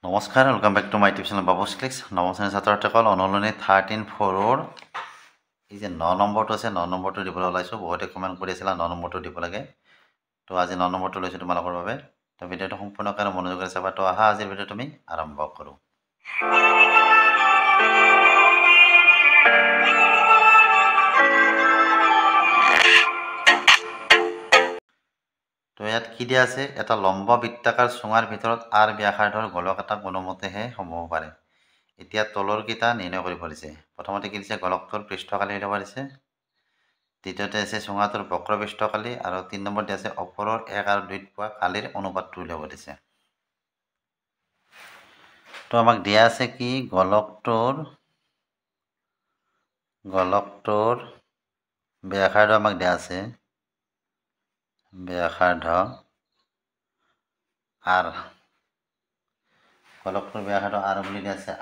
নমস্কাৰ, welcome back to my YouTube channel Babus Clicks. নৱম শ্ৰেণীৰ ছাত্ৰ ছাত্ৰীসকল, অনুলনী 13-4 এই যে 9 নম্বৰটো আছে, 9 নম্বৰটো দিবলৈ ওলাইছোঁ। বহুতে কমেণ্ট কৰি আছিলা 9 নম্বৰটো দিব লাগে, তো আজি 9 নম্বৰটো লৈছোঁ তোমালোকৰ বাবে। তো ভিডিঅ'টো সম্পূৰ্ণকৈ মনোযোগেৰে চাবা। তো আহা আজিৰ ভিডিঅ'টো আমি আৰম্ভ কৰোঁ। তো ইয়াত কি দিয়া আছে, এটা লম্ব বৃত্তাকাৰ চুঙাৰ ভিতৰত আৰ ব্যাসাৰ্ধৰ গোলক এটা কোনোমতেহে সোমাব পাৰে। এতিয়া তলৰ কেইটা নিৰ্ণয় কৰিব দিছে। প্ৰথমতে কি দিছে, গোলকটোৰ পৃষ্ঠকালি উলিয়াব দিছে। দ্বিতীয়তে আছে চুঙাটোৰ বক্ৰ পৃষ্ঠকালি, আৰু 3 নম্বৰতে আছে ওপৰৰ 1 আৰু 2ত পোৱা কালিৰ অনুপাতটো উলিয়াব দিছে। তো আমাক দিয়া আছে কি, গোলকটোৰ ব্যাসাৰ্ধ আমাক দিয়া আছে, ব্যাসাৰ্ধ আৰ। গোলকটোৰ ব্যাসাৰ্ধ আৰ বুলি দিয়া আছে,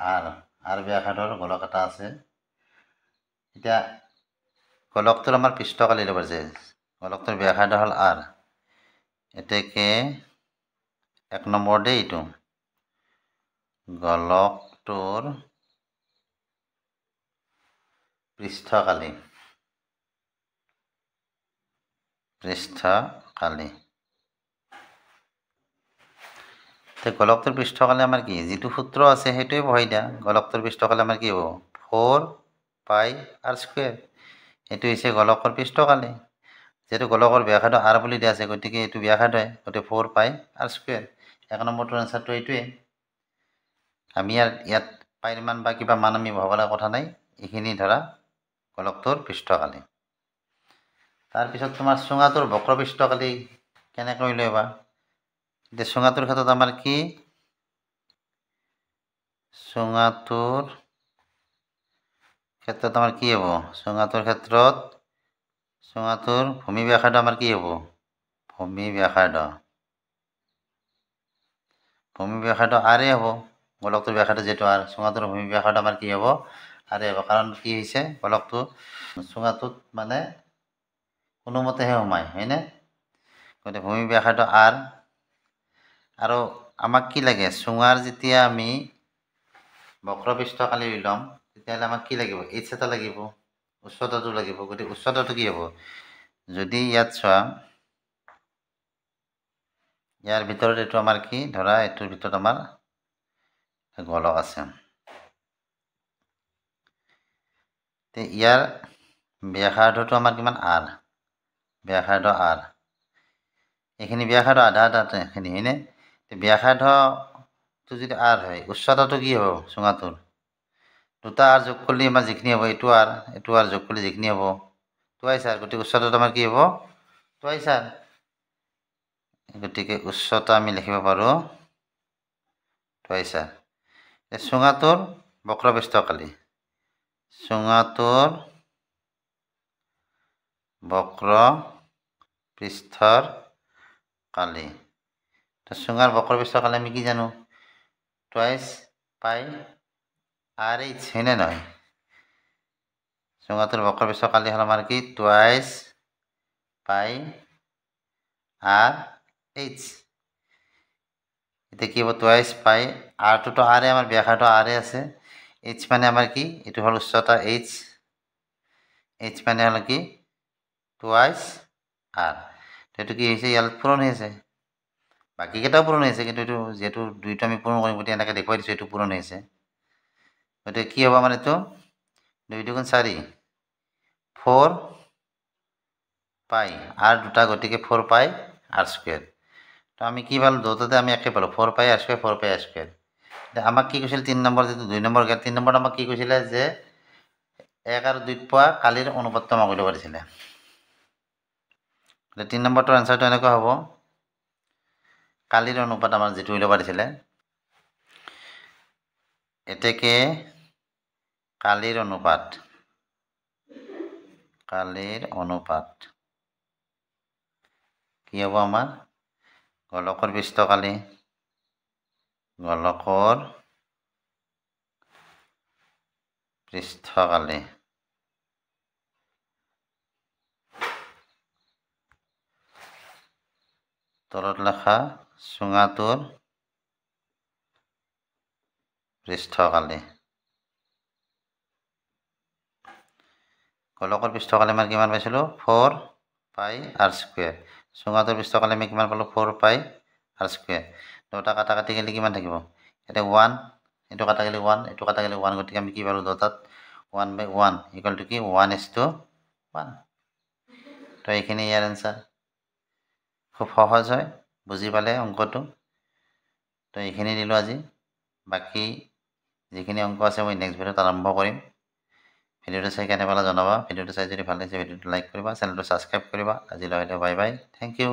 আৰ ব্যাসাৰ্ধৰ গোলক এটা আছে। এতিয়া গোলকটোৰ আমাৰ পৃষ্ঠকালি ল'ব আছে, গোলকটোৰ ব্যাসাৰ্ধ হ'ল আৰ। এতেকে 1 নম্বৰ দেই, এইটো গোলকটোৰ পৃষ্ঠকালি। গোলকটোৰ পৃষ্ঠকালি আমাৰ কি, যিটো সূত্ৰ আছে সেইটোৱে বহাই দিয়া। গোলকটোৰ পৃষ্ঠকালি আমাৰ কি হ'ব, 4πr²। এইটো হৈছে গোলকৰ পৃষ্ঠকালি। যিহেতু গোলকৰ ব্যাসাৰ্ধ আৰ বুলি দিয়া আছে, গতিকে এইটো ব্যাসাৰ্ধই, গতিকে 4πr²। 1 নম্বৰটোৰ এনচাৰটো এইটোৱে। আমি ইয়াত পাইৰ মান বা কিবা মান আমি ভৰাব লগা কথা নাই, এইখিনি ধৰা গোলকটোৰ পৃষ্ঠকালি। তাৰপিছত তোমাৰ চুঙাটোৰ বক্ৰ পৃষ্ঠকালি কেনেকৈ উলিয়াবা। এতিয়া চুঙাটোৰ ক্ষেত্ৰত আমাৰ কি, চুঙাটোৰ ক্ষেত্ৰত আমাৰ কি হ'ব, চুঙাটোৰ ক্ষেত্ৰত চুঙাটোৰ ভূমি ব্যাসাৰ্ধ আমাৰ কি হ'ব, ভূমি ব্যাসাৰ্ধ আৰে হ'ব। গোলকটোৰ ব্যাসাৰ্ধ যিহেতু আৰ, চুঙাটোৰ ভূমি ব্যাসাৰ্ধ আমাৰ কি হ'ব, আৰে হ'ব। কাৰণ কি হৈছে, গোলকটো চুঙাটোত মানে কোনোমতেহে সোমায়, হয়নে। গতিকে ভূমি ব্যাসাৰ্ধ আৰ। আৰু আমাক কি লাগে, চুঙাৰ যেতিয়া আমি বক্ৰ পৃষ্ঠকালি উলিয়াম, তেতিয়াহ'লে আমাক কি লাগিব, এইচ এটা লাগিব, উচ্চতাটো লাগিব। গতিকে উচ্চতাটো কি হ'ব, যদি ইয়াত চোৱা, ইয়াৰ ভিতৰত এইটো আমাৰ কি, ধৰা এইটোৰ ভিতৰত আমাৰ গোলক আছে, ইয়াৰ ব্যাসাৰ্ধটো আমাৰ কিমান, আৰ, ব্যাসাৰ্ধ আৰ। এইখিনি ব্যাসাৰ্ধ আধা এইখিনি, হয়নে। ব্যাসাৰ্ধটো যদি আৰ হয়, উচ্চতাটো কি হ'ব, চুঙাটোৰ দুটা আৰ যোগ কৰিলে আমাৰ যিখিনি হ'ব, এইটো আৰ যোগ কৰিলে যিখিনি হ'ব, টুৱাইছ আৰ। গতিকে উচ্চতাটো আমাৰ কি হ'ব, টুৱাইছ আৰ। গতিকে উচ্চতা আমি লিখিব পাৰোঁ টুৱাইছ আৰ। চুঙাটোৰ বক্ৰ পৃষ্ঠকালি, চুঙাটোৰ বক্ৰ পৃষ্ঠৰ কালি। চুঙাৰ বক্ৰ পৃষ্ঠকালি আমি কি জানো, টুৱাইছ পাই আৰ এইচ, হয়নে নহয়। চুঙাটোৰ বক্ৰ পৃষ্ঠকালি হ'ল আমাৰ কি, টুৱাইছ পাই আৰ এইচ। এতিয়া কি হ'ব, টুৱাইছ পাই, আৰটোতো আৰে, আমাৰ ব্যাসাৰ্ধ আৰে আছে। এইচ মানে আমাৰ কি, এইটো হ'ল উচ্চতা এইচ, এইচ মানে হ'ল কি, টুৱাইছ আৰ। এইটো কি হৈছে, ইয়াত পূৰণ হৈ আছে, বাকীকেইটাও পূৰণ হৈ আছে, কিন্তু এইটো যিহেতু দুইটো আমি পূৰণ কৰিম, গতিকে এনেকৈ দেখুৱাই দিছোঁ, এইটো পূৰণ হৈ আছে। গতিকে কি হ'ব আমাৰ এইটো, 2 × 4, 4 পাই, আৰ দুটা, গতিকে 4πr²। তো আমি কি পালোঁ, দুটাতে আমি একে পালোঁ, 4πr², 4πr²। আমাক কি কৈছিল 3 নম্বৰ, যিটো 2 নম্বৰ 3 নম্বৰত আমাক কি কৈছিলে, যে 1 আৰু 2ত পোৱা কালিৰ অনুপাতটো আমাক উলিয়াব দিছিলে। 3 নম্বৰটোৰ এনচাৰটো এনেকুৱা হ'ব, কালিৰ অনুপাত আমাৰ যিটো উলিয়াব দিছিলে, এতেকে কালিৰ অনুপাত কি হ'ব, আমাৰ গোলকৰ পৃষ্ঠকালি, তলত লেখা চুঙাটোৰ পৃষ্ঠকালি গোলকৰ পৃষ্ঠকালি আমাৰ কিমান পাইছিলোঁ 4 পাই r স্কুৱেৰ চুঙাটোৰ পৃষ্ঠকালি আমি কিমান পালোঁ 4 পাই r স্কুৱেৰ দুটা কাটা কাটি গ'লে কিমান থাকিব এটা 1 এটো কাটা গ'লে 1 এটো কাটা গ'লে 1 গতিকে আমি কি পালোঁ দুটাত 1/1 ইকুৱেল টু কি 1:1 তো এইখিনি ইয়াৰ এনসাৰ খুব সহজ হয় বুজি পালে অঙ্কটো তো এইখিনি দিলো আজি বাকি যিখিনি অঙ্ক আছে মই নেক্সট ভিডিওত আৰম্ভ কৰিম ভিডিওটো চাই কেনে পালা জনাবা ভিডিওটো চাই যদি ভাল লাগিছে ভিডিওটো লাইক কৰিবা চেনেলটো সাবস্ক্ৰাইব কৰিবা আজিলৈ বাই বাই থ্যাংক ইউ